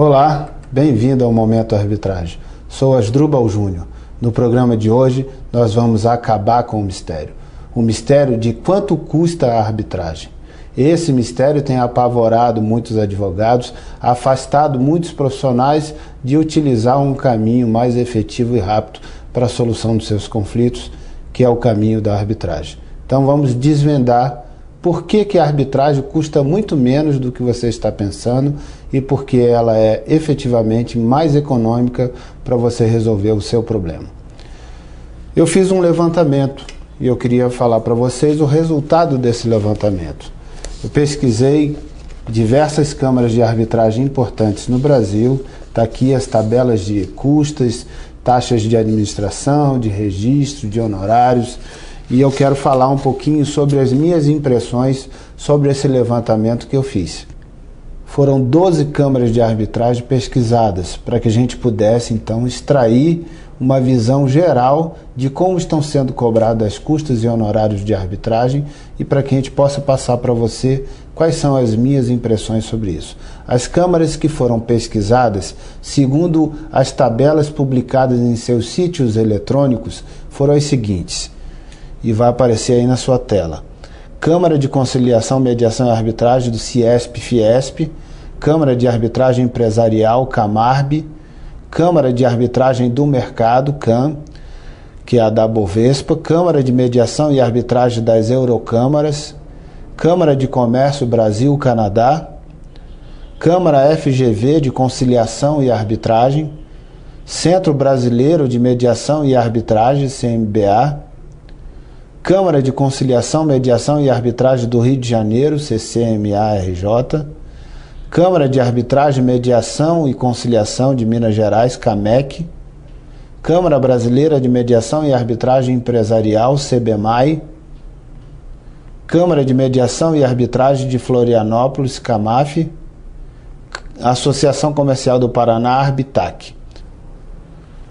Olá, bem-vindo ao Momento Arbitragem. Sou Asdrubal Júnior. No programa de hoje, nós vamos acabar com o mistério de quanto custa a arbitragem. Esse mistério tem apavorado muitos advogados, afastado muitos profissionais de utilizar um caminho mais efetivo e rápido para a solução dos seus conflitos, que é o caminho da arbitragem. Então vamos desvendar por que a arbitragem custa muito menos do que você está pensando e por que ela é efetivamente mais econômica para você resolver o seu problema. Eu fiz um levantamento e eu queria falar para vocês o resultado desse levantamento. Eu pesquisei diversas câmaras de arbitragem importantes no Brasil. Está aqui as tabelas de custas, taxas de administração, de registro, de honorários. E eu quero falar um pouquinho sobre as minhas impressões sobre esse levantamento que eu fiz. Foram 12 câmaras de arbitragem pesquisadas para que a gente pudesse, então, extrair uma visão geral de como estão sendo cobradas as custas e honorários de arbitragem e para que a gente possa passar para você quais são as minhas impressões sobre isso. As câmaras que foram pesquisadas, segundo as tabelas publicadas em seus sítios eletrônicos, foram as seguintes, e vai aparecer aí na sua tela. Câmara de Conciliação, Mediação e Arbitragem do CIESP-FIESP, Câmara de Arbitragem Empresarial, Camarb, Câmara de Arbitragem do Mercado, CAM, que é a da Bovespa, Câmara de Mediação e Arbitragem das Eurocâmaras, Câmara de Comércio Brasil-Canadá, Câmara FGV de Conciliação e Arbitragem, Centro Brasileiro de Mediação e Arbitragem, CMBA, Câmara de Conciliação, Mediação e Arbitragem do Rio de Janeiro, CCMA-RJ, Câmara de Arbitragem, Mediação e Conciliação de Minas Gerais, CAMEC, Câmara Brasileira de Mediação e Arbitragem Empresarial, CBMAI, Câmara de Mediação e Arbitragem de Florianópolis, CAMAF, Associação Comercial do Paraná, Arbitac.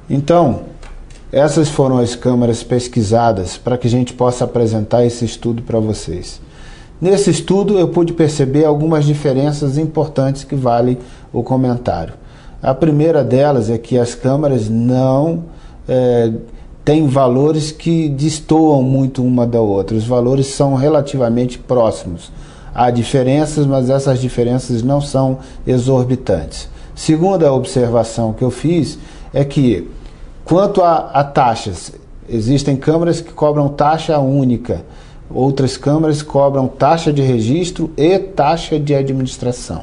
Então, essas foram as câmaras pesquisadas para que a gente possa apresentar esse estudo para vocês. Nesse estudo eu pude perceber algumas diferenças importantes que valem o comentário. A primeira delas é que as câmaras não têm valores que destoam muito uma da outra. Os valores são relativamente próximos. Há diferenças, mas essas diferenças não são exorbitantes. Segunda observação que eu fiz é que, quanto a taxas, existem câmaras que cobram taxa única, outras câmaras cobram taxa de registro e taxa de administração.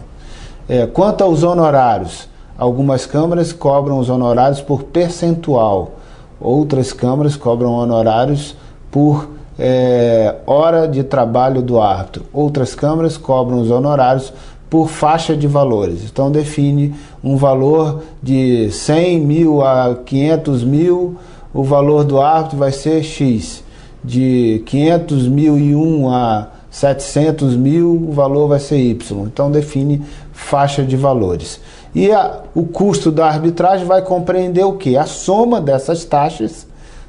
Quanto aos honorários, algumas câmaras cobram os honorários por percentual, outras câmaras cobram honorários por hora de trabalho do árbitro, outras câmaras cobram os honorários por faixa de valores. Então define um valor de 100 mil a 500 mil, o valor do árbitro vai ser X. De 500.001 a 700.000, o valor vai ser Y. Então define faixa de valores. E o custo da arbitragem vai compreender o quê? A soma dessas taxas,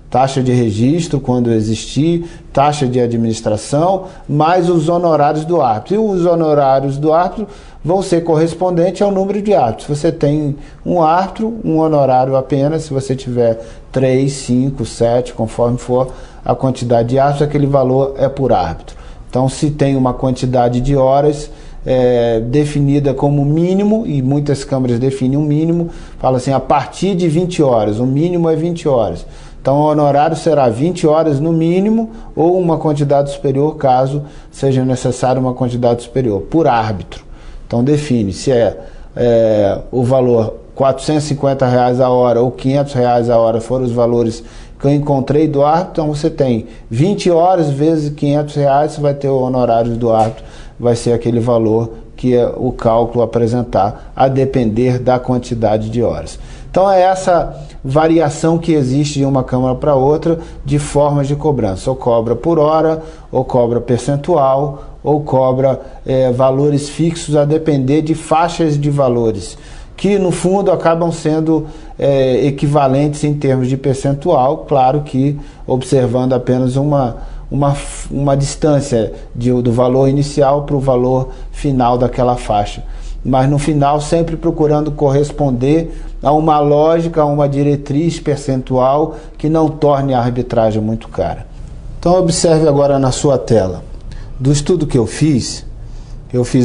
taxa de registro, quando existir, taxa de administração, mais os honorários do árbitro. E os honorários do árbitro vão ser correspondentes ao número de árbitros. Se você tem um árbitro, um honorário apenas. Se você tiver 3, 5, 7, conforme for a quantidade de árbitros, aquele valor é por árbitro. Então, se tem uma quantidade de horas definida como mínimo, e muitas câmaras definem um mínimo, fala assim, a partir de 20 horas, o mínimo é 20 horas. Então, o honorário será 20 horas no mínimo ou uma quantidade superior, caso seja necessário uma quantidade superior, por árbitro. Então, define se o valor R$450 a hora ou R$500 a hora foram os valores que eu encontrei do árbitro. Então, você tem 20 horas vezes R$500, você vai ter o honorário do árbitro, vai ser aquele valor que é o cálculo apresentar, a depender da quantidade de horas. Então é essa variação que existe de uma câmara para outra de formas de cobrança, ou cobra por hora, ou cobra percentual, ou cobra valores fixos a depender de faixas de valores, que no fundo acabam sendo equivalentes em termos de percentual, claro que observando apenas uma distância do valor inicial para o valor final daquela faixa. mas no final sempre procurando corresponder a uma lógica, a uma diretriz percentual que não torne a arbitragem muito cara. Então observe agora na sua tela. Do estudo que eu fiz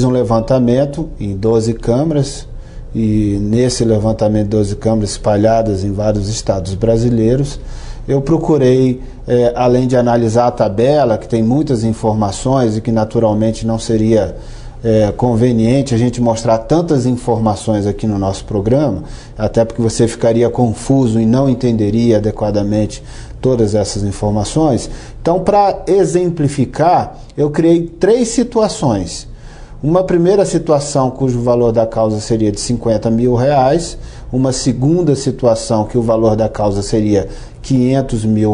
um levantamento em 12 câmaras, e nesse levantamento de 12 câmaras espalhadas em vários estados brasileiros, eu procurei, além de analisar a tabela, que tem muitas informações e que naturalmente não seria conveniente a gente mostrar tantas informações aqui no nosso programa, até porque você ficaria confuso e não entenderia adequadamente todas essas informações. Então, para exemplificar, eu criei 3 situações. Uma primeira situação cujo valor da causa seria de R$50 mil, uma segunda situação que o valor da causa seria R$500 mil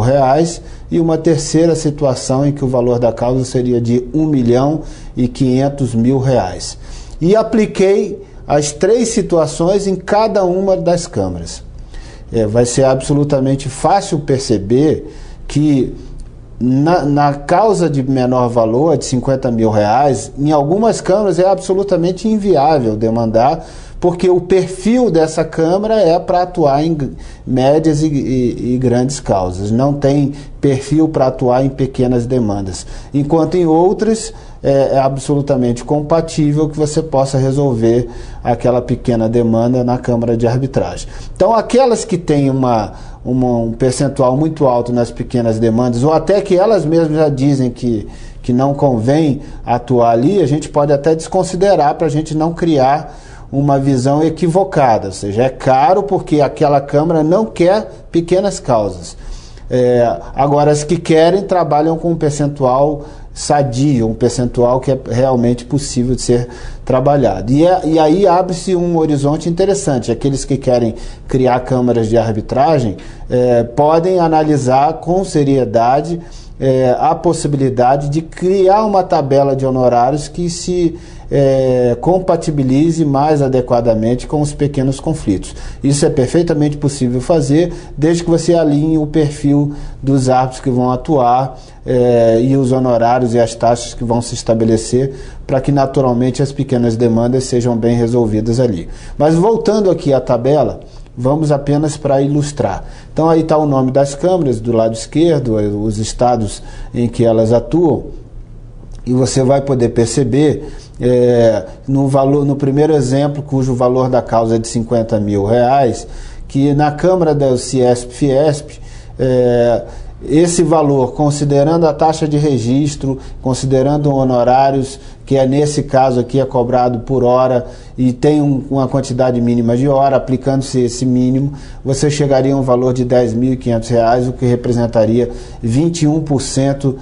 e uma terceira situação em que o valor da causa seria de R$1.500.000. E apliquei as 3 situações em cada uma das câmaras. Vai ser absolutamente fácil perceber que na causa de menor valor, de R$50 mil, em algumas câmaras é absolutamente inviável demandar, porque o perfil dessa câmara é para atuar em médias e grandes causas, não tem perfil para atuar em pequenas demandas, enquanto em outras é absolutamente compatível que você possa resolver aquela pequena demanda na Câmara de Arbitragem. Então, aquelas que têm um percentual muito alto nas pequenas demandas, ou até que elas mesmas já dizem que não convém atuar ali, a gente pode até desconsiderar para a gente não criar uma visão equivocada, ou seja, é caro porque aquela Câmara não quer pequenas causas. Agora, as que querem trabalham com um percentual sadio, um percentual que é realmente possível de ser trabalhado. E aí abre-se um horizonte interessante. Aqueles que querem criar câmaras de arbitragem podem analisar com seriedade a possibilidade de criar uma tabela de honorários que se compatibilize mais adequadamente com os pequenos conflitos. Isso é perfeitamente possível fazer, desde que você alinhe o perfil dos árbitros que vão atuar e os honorários e as taxas que vão se estabelecer, para que naturalmente as pequenas demandas sejam bem resolvidas ali. Mas voltando aqui à tabela, vamos apenas para ilustrar. Então aí está o nome das câmaras do lado esquerdo, os estados em que elas atuam, e você vai poder perceber no primeiro exemplo, cujo valor da causa é de R$50 mil, que na Câmara da Ciesp-Fiesp, esse valor, considerando a taxa de registro, considerando honorários, que nesse caso aqui é cobrado por hora e tem uma quantidade mínima de hora, aplicando-se esse mínimo, você chegaria a um valor de R$10.500, o que representaria 21%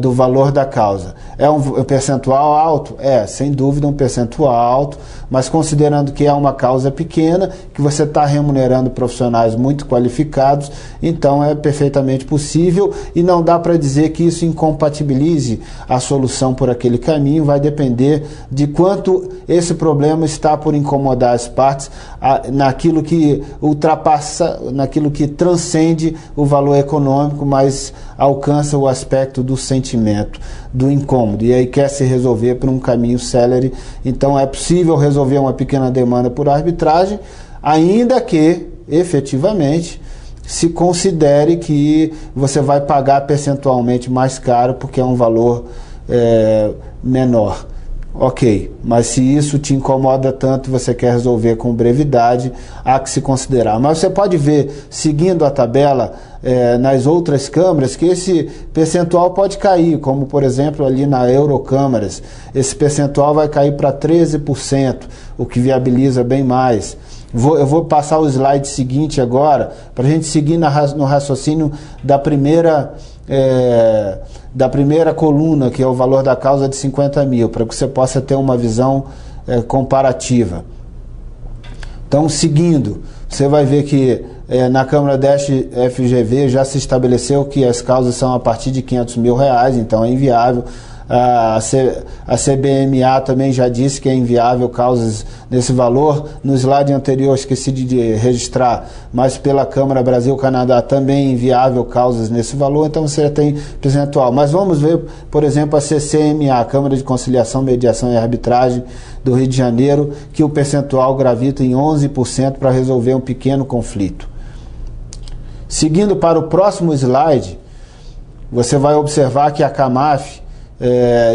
do valor da causa. É um percentual alto? Sem dúvida um percentual alto, mas considerando que é uma causa pequena, que você está remunerando profissionais muito qualificados, então é perfeitamente possível e não dá para dizer que isso incompatibilize a solução por aquele caminho, vai depender de quanto esse problema está por incomodar as partes naquilo que ultrapassa, naquilo que transcende o valor econômico, mas alcança o aspecto do sentimento, do incômodo, e aí quer se resolver por um caminho célere. Então é possível resolver uma pequena demanda por arbitragem, ainda que efetivamente se considere que você vai pagar percentualmente mais caro porque é um valor menor. Ok, mas se isso te incomoda tanto, você quer resolver com brevidade, há que se considerar. Mas você pode ver, seguindo a tabela, nas outras câmaras, que esse percentual pode cair, como por exemplo ali na Eurocâmaras, esse percentual vai cair para 13%, o que viabiliza bem mais. Eu vou passar o slide seguinte agora, para a gente seguir no raciocínio da primeira coluna, que é o valor da causa de 50 mil, para que você possa ter uma visão comparativa. Então, seguindo, você vai ver que na Câmara da FGV já se estabeleceu que as causas são a partir de R$500 mil, então é inviável. A CBMA também já disse que é inviável causas nesse valor. No slide anterior esqueci de registrar, mas pela Câmara Brasil-Canadá também é inviável causas nesse valor, então você já tem percentual. Mas vamos ver, por exemplo, a CCMA, Câmara de Conciliação, Mediação e Arbitragem do Rio de Janeiro, que o percentual gravita em 11% para resolver um pequeno conflito. Seguindo para o próximo slide, você vai observar que a CAMAF,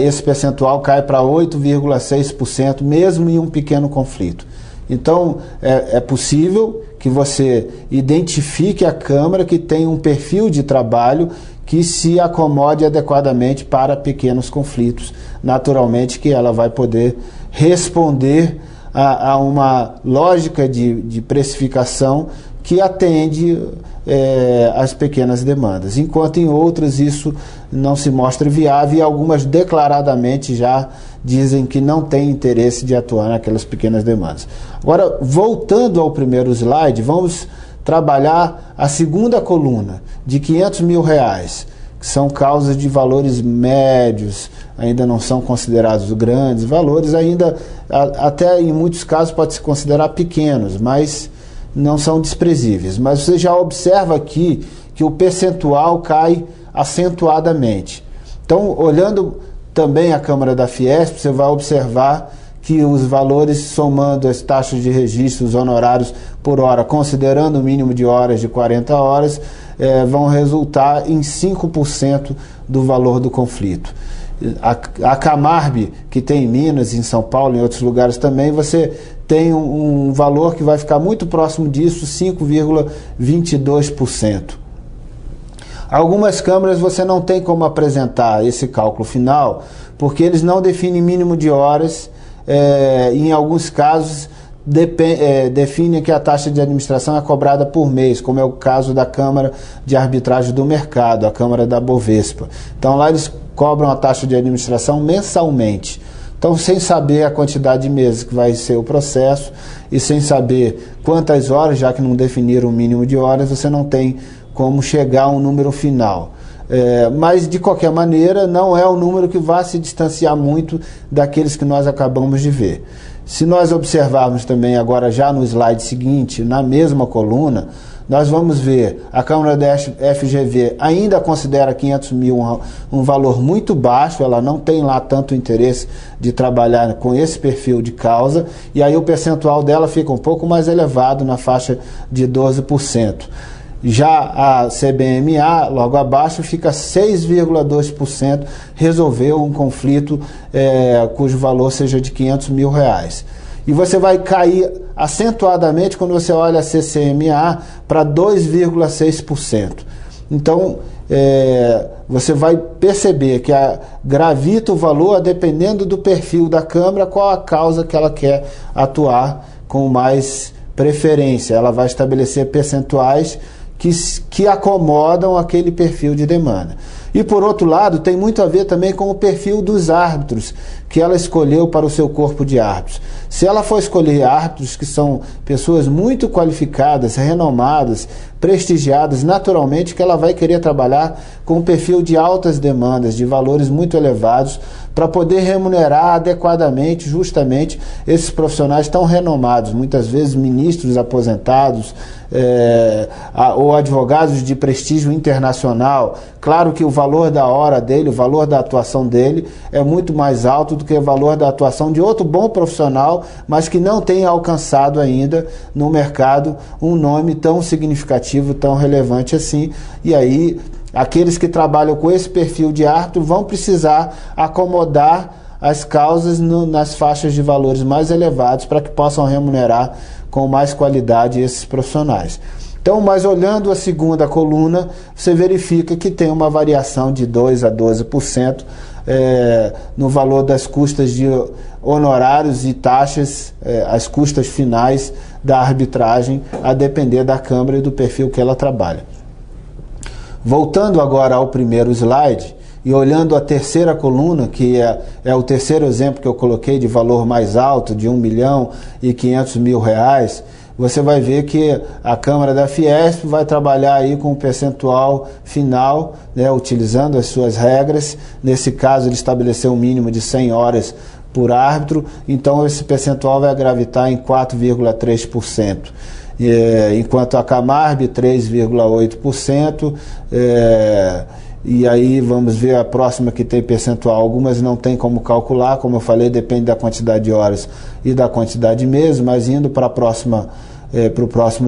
esse percentual cai para 8,6%, mesmo em um pequeno conflito. Então, é possível que você identifique a Câmara que tem um perfil de trabalho que se acomode adequadamente para pequenos conflitos. Naturalmente que ela vai poder responder a uma lógica de precificação que atende as pequenas demandas, enquanto em outras isso não se mostra viável e algumas declaradamente já dizem que não têm interesse de atuar naquelas pequenas demandas. Agora, voltando ao primeiro slide, vamos trabalhar a segunda coluna de R$500 mil, que são causas de valores médios, ainda não são considerados grandes valores, ainda até em muitos casos pode se considerar pequenos, mas não são desprezíveis. Mas você já observa aqui que o percentual cai acentuadamente. Então, olhando também a Câmara da Fiesp, você vai observar que os valores, somando as taxas de registro, os honorários por hora, considerando o mínimo de horas de 40 horas, vão resultar em 5% do valor do conflito. A Camarb, que tem em Minas, em São Paulo, em outros lugares também, você tem um valor que vai ficar muito próximo disso, 5,22%. Algumas câmaras você não tem como apresentar esse cálculo final, porque eles não definem mínimo de horas, em alguns casos definem que a taxa de administração é cobrada por mês, como é o caso da Câmara de Arbitragem do Mercado, a Câmara da Bovespa. Então lá eles cobram a taxa de administração mensalmente. Então, sem saber a quantidade de meses que vai ser o processo e sem saber quantas horas, já que não definiram o mínimo de horas, você não tem como chegar a um número final. Mas, de qualquer maneira, não é um número que vá se distanciar muito daqueles que nós acabamos de ver. Se nós observarmos também agora já no slide seguinte, na mesma coluna, nós vamos ver a Câmara da FGV ainda considera 500 mil um valor muito baixo, ela não tem lá tanto interesse de trabalhar com esse perfil de causa, e aí o percentual dela fica um pouco mais elevado, na faixa de 12%. Já a CBMA, logo abaixo, fica 6,2%, resolveu um conflito cujo valor seja de R$500 mil. E você vai cair acentuadamente quando você olha a CCMA para 2,6%. Então, você vai perceber que gravita o valor dependendo do perfil da Câmara, qual a causa que ela quer atuar com mais preferência. Ela vai estabelecer percentuais que acomodam aquele perfil de demanda. E, por outro lado, tem muito a ver também com o perfil dos árbitros que ela escolheu para o seu corpo de árbitros. Se ela for escolher árbitros que são pessoas muito qualificadas, renomadas, prestigiadas, naturalmente que ela vai querer trabalhar com um perfil de altas demandas, de valores muito elevados, para poder remunerar adequadamente, justamente, esses profissionais tão renomados, muitas vezes ministros aposentados, ou advogados de prestígio internacional. Claro que o valor da hora dele, o valor da atuação dele é muito mais alto do que o valor da atuação de outro bom profissional, mas que não tem alcançado ainda no mercado um nome tão significativo, tão relevante assim. E aí, aqueles que trabalham com esse perfil de árbitro vão precisar acomodar as causas nas faixas de valores mais elevados para que possam remunerar com mais qualidade esses profissionais. Então, mas olhando a segunda coluna, você verifica que tem uma variação de 2% a 12% no valor das custas de honorários e taxas, as custas finais da arbitragem, a depender da Câmara e do perfil que ela trabalha. Voltando agora ao primeiro slide e olhando a terceira coluna, que é o terceiro exemplo que eu coloquei de valor mais alto, de R$1.500.000, você vai ver que a Câmara da Fiesp vai trabalhar aí com o percentual final, né, utilizando as suas regras. Nesse caso, ele estabeleceu um mínimo de 100 horas por árbitro, então esse percentual vai gravitar em 4,3%. Enquanto a Camarb 3,8%, e aí vamos ver a próxima que tem percentual. Algumas não tem como calcular, como eu falei, depende da quantidade de horas e da quantidade de meses, mas indo para o próximo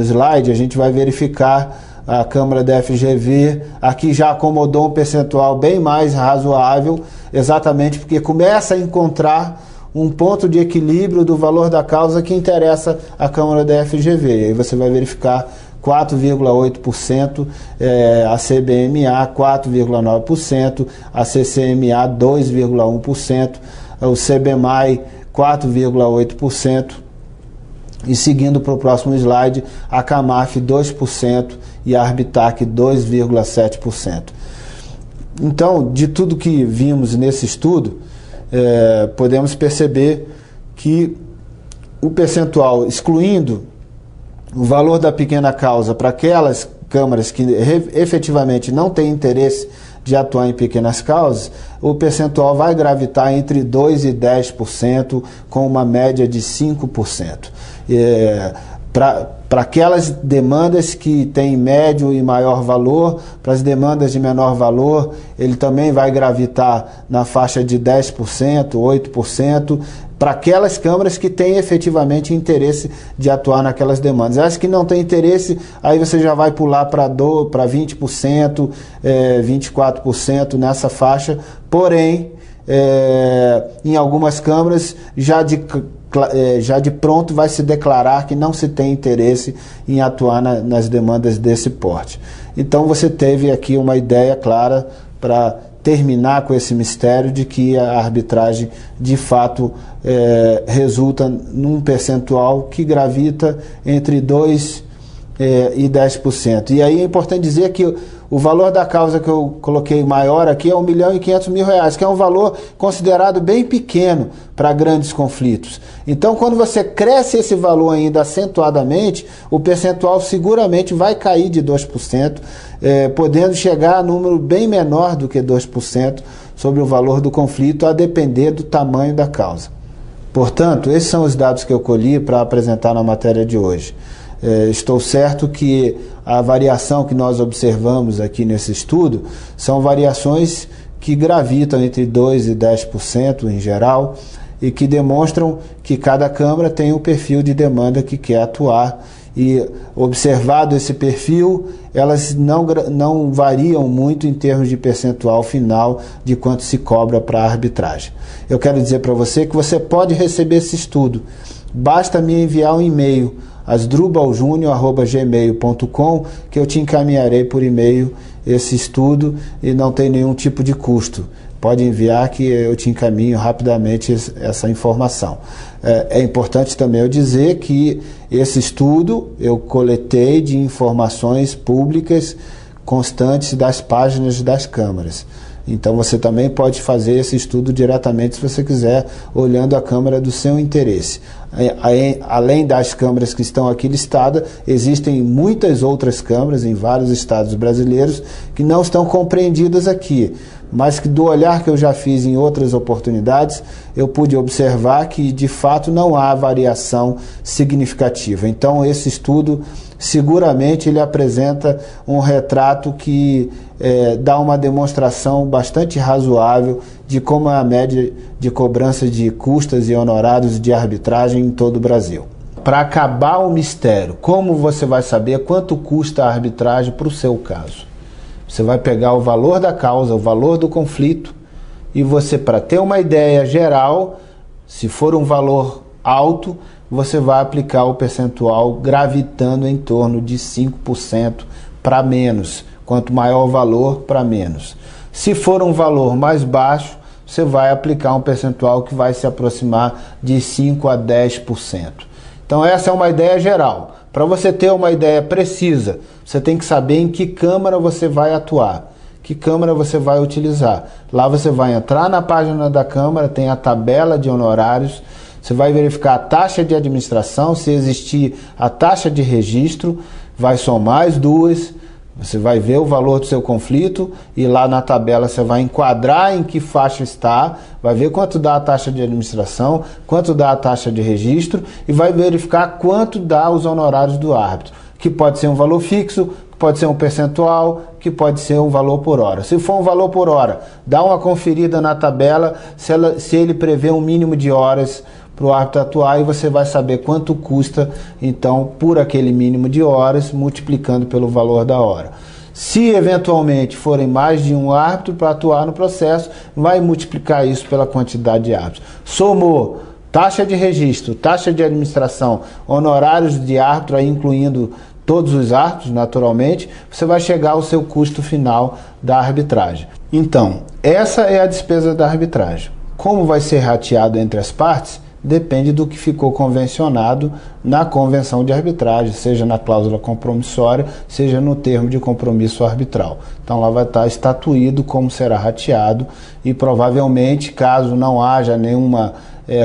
slide, a gente vai verificar a Câmara da FGV, aqui já acomodou um percentual bem mais razoável, exatamente porque começa a encontrar um ponto de equilíbrio do valor da causa que interessa à Câmara da FGV. E aí você vai verificar 4,8%, a CBMA 4,9%, a CCMA 2,1%, o CBMAI 4,8%, e seguindo para o próximo slide, a Camaf 2% e a Arbitac 2,7%. Então, de tudo que vimos nesse estudo, podemos perceber que o percentual, excluindo o valor da pequena causa para aquelas câmaras que efetivamente não têm interesse de atuar em pequenas causas, o percentual vai gravitar entre 2% e 10%, com uma média de 5%. Para aquelas demandas que têm médio e maior valor, para as demandas de menor valor, ele também vai gravitar na faixa de 10%, 8%, para aquelas câmaras que têm efetivamente interesse de atuar naquelas demandas. As que não têm interesse, aí você já vai pular para 20%, 24% nessa faixa, porém, em algumas câmaras já de pronto vai se declarar que não se tem interesse em atuar nas demandas desse porte. Então você teve aqui uma ideia clara para terminar com esse mistério de que a arbitragem de fato resulta num percentual que gravita entre 2% e 10%. E aí é importante dizer que o valor da causa que eu coloquei maior aqui é R$ 1.500.000, que é um valor considerado bem pequeno para grandes conflitos. Então, quando você cresce esse valor ainda acentuadamente, o percentual seguramente vai cair de 2%, podendo chegar a número bem menor do que 2% sobre o valor do conflito, a depender do tamanho da causa. Portanto, esses são os dados que eu colhi para apresentar na matéria de hoje. Estou certo que a variação que nós observamos aqui nesse estudo são variações que gravitam entre 2% e 10% em geral e que demonstram que cada Câmara tem um perfil de demanda que quer atuar, e observado esse perfil, elas não variam muito em termos de percentual final de quanto se cobra para a arbitragem. Eu quero dizer para você que você pode receber esse estudo, basta me enviar um e-mail asdrubaljunior@gmail.com, que eu te encaminharei por e-mail esse estudo e não tem nenhum tipo de custo. Pode enviar que eu te encaminho rapidamente essa informação. É importante também eu dizer que esse estudo eu coletei de informações públicas constantes das páginas das câmaras. Então você também pode fazer esse estudo diretamente se você quiser, olhando a câmara do seu interesse. Além das câmaras que estão aqui listadas, existem muitas outras câmaras em vários estados brasileiros que não estão compreendidas aqui, mas que do olhar que eu já fiz em outras oportunidades, eu pude observar que de fato não há variação significativa. Então esse estudo seguramente ele apresenta um retrato que dá uma demonstração bastante razoável de como é a média de cobrança de custas e honorários de arbitragem em todo o Brasil. Para acabar o mistério, como você vai saber quanto custa a arbitragem para o seu caso? Você vai pegar o valor da causa, o valor do conflito, e você, para ter uma ideia geral, se for um valor alto, você vai aplicar o percentual gravitando em torno de 5% para menos. Quanto maior o valor, para menos. Se for um valor mais baixo, você vai aplicar um percentual que vai se aproximar de 5% a 10%. Então essa é uma ideia geral. Para você ter uma ideia precisa, você tem que saber em que câmara você vai atuar, que câmara você vai utilizar. Lá você vai entrar na página da câmara, tem a tabela de honorários. Você vai verificar a taxa de administração, se existir a taxa de registro, vai somar as duas, você vai ver o valor do seu conflito e lá na tabela você vai enquadrar em que faixa está, vai ver quanto dá a taxa de administração, quanto dá a taxa de registro e vai verificar quanto dá os honorários do árbitro, que pode ser um valor fixo, pode ser um percentual, que pode ser um valor por hora. Se for um valor por hora, dá uma conferida na tabela se ele prevê um mínimo de horas para o árbitro atuar e você vai saber quanto custa, então, por aquele mínimo de horas, multiplicando pelo valor da hora. Se eventualmente forem mais de um árbitro para atuar no processo, vai multiplicar isso pela quantidade de árbitros. Somou taxa de registro, taxa de administração, honorários de árbitro, aí incluindo todos os árbitros, naturalmente, você vai chegar ao seu custo final da arbitragem. Então, essa é a despesa da arbitragem. Como vai ser rateado entre as partes? Depende do que ficou convencionado na convenção de arbitragem, seja na cláusula compromissória, seja no termo de compromisso arbitral. Então lá vai estar estatuído como será rateado e provavelmente, caso não haja nenhuma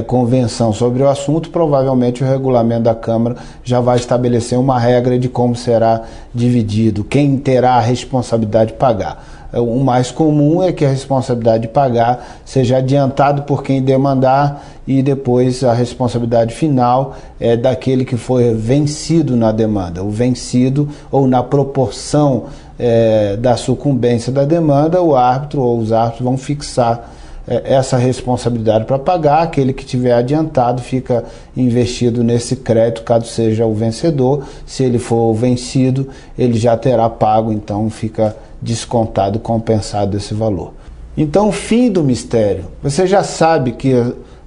convenção sobre o assunto, provavelmente o regulamento da Câmara já vai estabelecer uma regra de como será dividido, quem terá a responsabilidade de pagar. O mais comum é que a responsabilidade de pagar seja adiantado por quem demandar e depois a responsabilidade final é daquele que foi vencido na demanda. O vencido, ou na proporção da sucumbência da demanda, o árbitro ou os árbitros vão fixar essa responsabilidade para pagar. Aquele que tiver adiantado fica investido nesse crédito, caso seja o vencedor. Se ele for o vencido, ele já terá pago, então fica descontado, compensado esse valor. Então, fim do mistério. Você já sabe que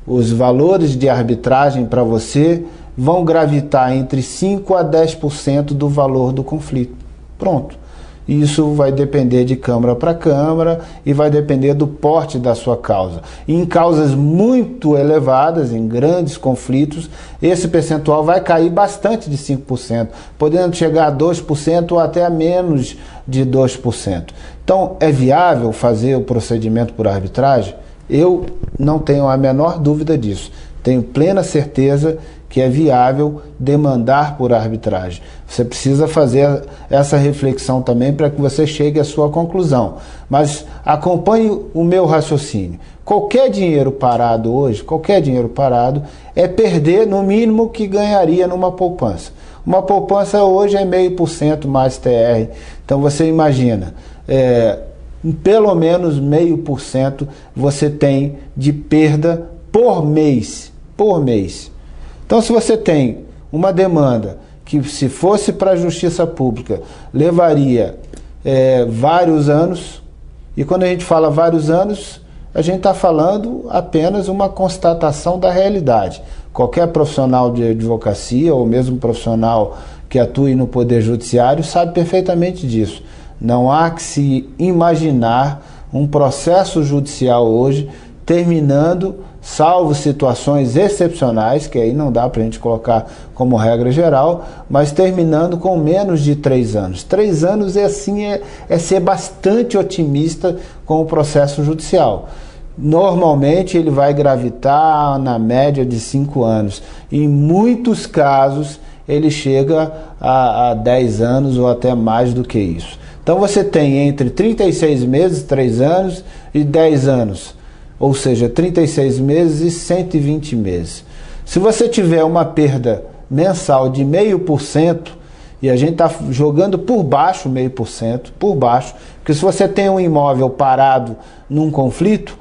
os valores de arbitragem para você vão gravitar entre 5% a 10% do valor do conflito. Pronto. Isso vai depender de câmara para câmara e vai depender do porte da sua causa. E em causas muito elevadas, em grandes conflitos, esse percentual vai cair bastante de 5%, podendo chegar a 2% ou até a menos de 2%. Então, é viável fazer o procedimento por arbitragem? Eu não tenho a menor dúvida disso. Tenho plena certeza que é viável demandar por arbitragem. Você precisa fazer essa reflexão também para que você chegue à sua conclusão. Mas acompanhe o meu raciocínio. Qualquer dinheiro parado hoje, qualquer dinheiro parado, é perder no mínimo que ganharia numa poupança. Uma poupança hoje é 0,5% mais TR. Então você imagina, pelo menos 0,5% você tem de perda por mês. Por mês. Então, se você tem uma demanda que, se fosse para a Justiça Pública, levaria vários anos, e quando a gente fala vários anos, a gente está falando apenas uma constatação da realidade. Qualquer profissional de advocacia, ou mesmo profissional que atue no Poder Judiciário, sabe perfeitamente disso. Não há que se imaginar um processo judicial hoje terminando, salvo situações excepcionais, que aí não dá para a gente colocar como regra geral, mas terminando com menos de 3 anos. 3 anos é ser bastante otimista com o processo judicial. Normalmente ele vai gravitar na média de 5 anos. Em muitos casos ele chega a 10 anos ou até mais do que isso. Então você tem entre 36 meses, 3 anos, e 10 anos. Ou seja, 36 meses e 120 meses. Se você tiver uma perda mensal de 0,5%, e a gente está jogando por baixo 0,5%, por baixo, porque se você tem um imóvel parado num conflito,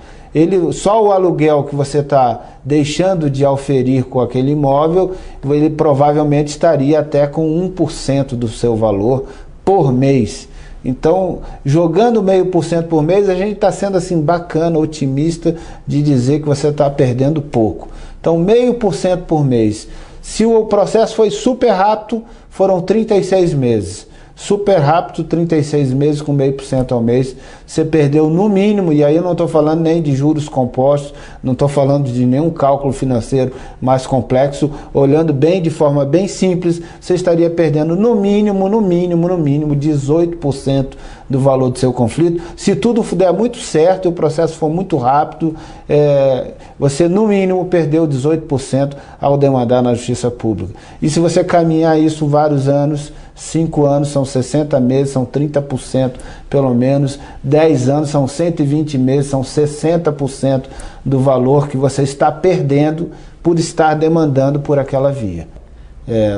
só o aluguel que você está deixando de auferir com aquele imóvel, ele provavelmente estaria até com 1% do seu valor por mês. Então, jogando 0,5% por mês, a gente está sendo assim bacana, otimista, de dizer que você está perdendo pouco. Então, 0,5% por mês. Se o processo foi super rápido, foram 36 meses. super rápido, 36 meses com 0,5% ao mês, você perdeu no mínimo, e aí eu não estou falando nem de juros compostos, não estou falando de nenhum cálculo financeiro mais complexo, olhando bem de forma bem simples, você estaria perdendo no mínimo 18% do valor do seu conflito. Se tudo der muito certo e o processo for muito rápido, você no mínimo perdeu 18% ao demandar na justiça pública. E se você caminhar isso vários anos, 5 anos são 60 meses, são 30% pelo menos, 10 anos são 120 meses, são 60% do valor que você está perdendo por estar demandando por aquela via.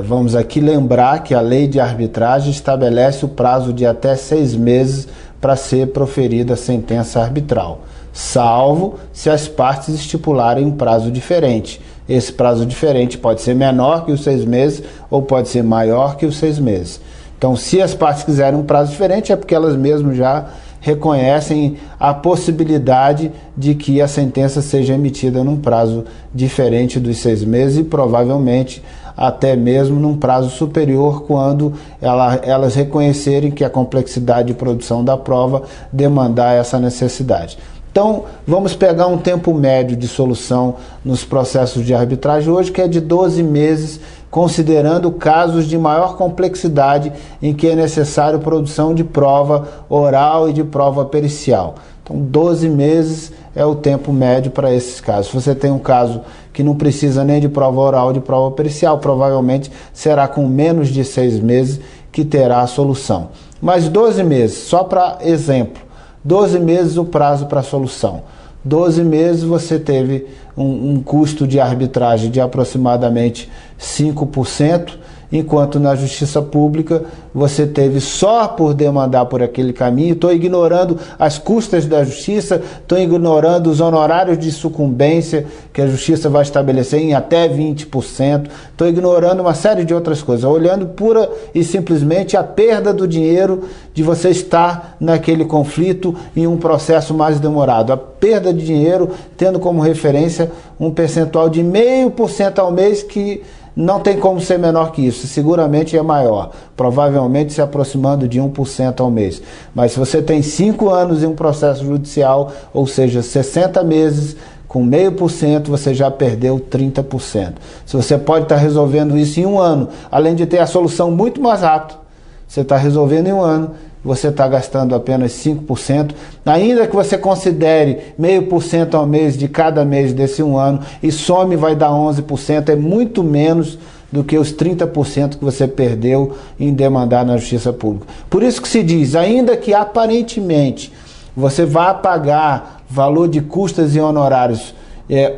Vamos aqui lembrar que a lei de arbitragem estabelece o prazo de até 6 meses para ser proferida a sentença arbitral, salvo se as partes estipularem um prazo diferente. Esse prazo diferente pode ser menor que os 6 meses ou pode ser maior que os 6 meses. Então, se as partes quiserem um prazo diferente, é porque elas mesmas já reconhecem a possibilidade de que a sentença seja emitida num prazo diferente dos 6 meses e provavelmente até mesmo num prazo superior quando elas reconhecerem que a complexidade de produção da prova demandar essa necessidade. Então, vamos pegar um tempo médio de solução nos processos de arbitragem hoje, que é de 12 meses, considerando casos de maior complexidade em que é necessário produção de prova oral e de prova pericial. Então, 12 meses é o tempo médio para esses casos. Se você tem um caso que não precisa nem de prova oral ou de prova pericial, provavelmente será com menos de 6 meses que terá a solução. Mas 12 meses, só para exemplo, 12 meses o prazo para a solução. 12 meses você teve um custo de arbitragem de aproximadamente 5%, enquanto na justiça pública você teve só por demandar por aquele caminho. Estou ignorando as custas da justiça, estou ignorando os honorários de sucumbência que a justiça vai estabelecer em até 20%, estou ignorando uma série de outras coisas, olhando pura e simplesmente a perda do dinheiro de você estar naquele conflito em um processo mais demorado. A perda de dinheiro tendo como referência um percentual de 0,5% ao mês que não tem como ser menor que isso, seguramente é maior, provavelmente se aproximando de 1% ao mês. Mas se você tem 5 anos em um processo judicial, ou seja, 60 meses, com 0,5%, você já perdeu 30%. Se você pode estar resolvendo isso em um ano, além de ter a solução muito mais rápido, você está resolvendo em um ano, você está gastando apenas 5%, ainda que você considere 0,5% ao mês de cada mês desse um ano, e some vai dar 11%, é muito menos do que os 30% que você perdeu em demandar na justiça pública. Por isso que se diz, ainda que aparentemente você vá pagar valor de custas e honorários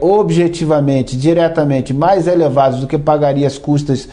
objetivamente, diretamente mais elevados do que pagaria as custas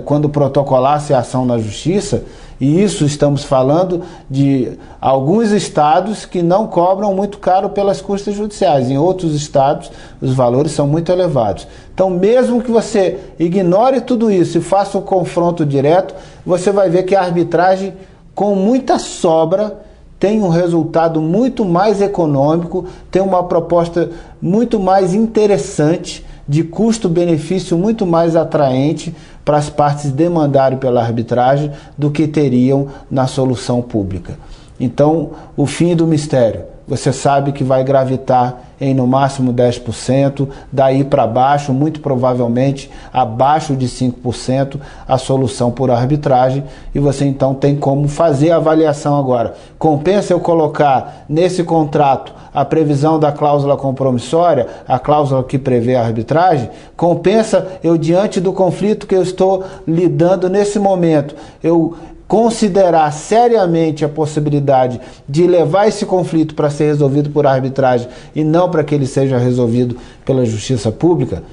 quando protocolasse a ação na justiça, e isso estamos falando de alguns estados que não cobram muito caro pelas custas judiciais. Em outros estados, os valores são muito elevados. Então, mesmo que você ignore tudo isso e faça um confronto direto, você vai ver que a arbitragem, com muita sobra, tem um resultado muito mais econômico, tem uma proposta muito mais interessante, de custo-benefício muito mais atraente para as partes demandarem pela arbitragem do que teriam na solução pública. Então, o fim do mistério, você sabe que vai gravitar em no máximo 10%, daí para baixo, muito provavelmente abaixo de 5%, a solução por arbitragem, e você então tem como fazer a avaliação agora. Compensa eu colocar nesse contrato a previsão da cláusula compromissória, a cláusula que prevê a arbitragem? Compensa eu, diante do conflito que eu estou lidando nesse momento, eu considerar seriamente a possibilidade de levar esse conflito para ser resolvido por arbitragem e não para que ele seja resolvido pela justiça pública?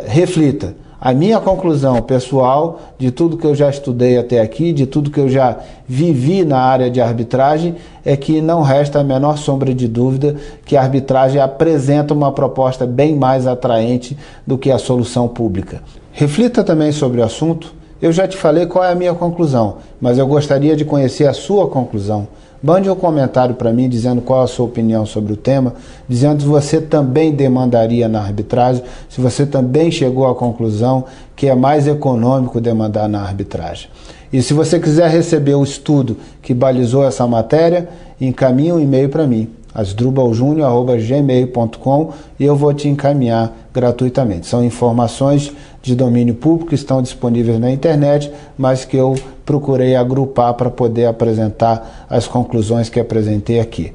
Reflita. A minha conclusão pessoal, de tudo que eu já estudei até aqui, de tudo que eu já vivi na área de arbitragem, é que não resta a menor sombra de dúvida que a arbitragem apresenta uma proposta bem mais atraente do que a solução pública. Reflita também sobre o assunto. Eu já te falei qual é a minha conclusão, mas eu gostaria de conhecer a sua conclusão. Mande um comentário para mim dizendo qual a sua opinião sobre o tema, dizendo se você também demandaria na arbitragem, se você também chegou à conclusão que é mais econômico demandar na arbitragem. E se você quiser receber o estudo que balizou essa matéria, encaminhe um e-mail para mim, asdrubaljunior@gmail.com, e eu vou te encaminhar gratuitamente. São informações de domínio público que estão disponíveis na internet, mas que eu procurei agrupar para poder apresentar as conclusões que apresentei aqui.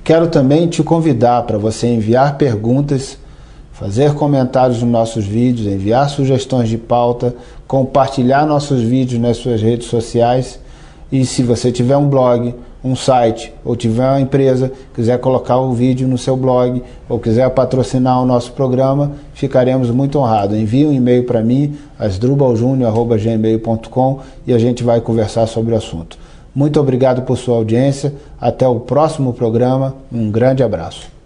Quero também te convidar para você enviar perguntas, fazer comentários nos nossos vídeos, enviar sugestões de pauta, compartilhar nossos vídeos nas suas redes sociais. E se você tiver um blog, um site, ou tiver uma empresa, quiser colocar o vídeo no seu blog, ou quiser patrocinar o nosso programa, ficaremos muito honrados. Envie um e-mail para mim, asdrubaljunior@gmail.com, e a gente vai conversar sobre o assunto. Muito obrigado por sua audiência. Até o próximo programa. Um grande abraço.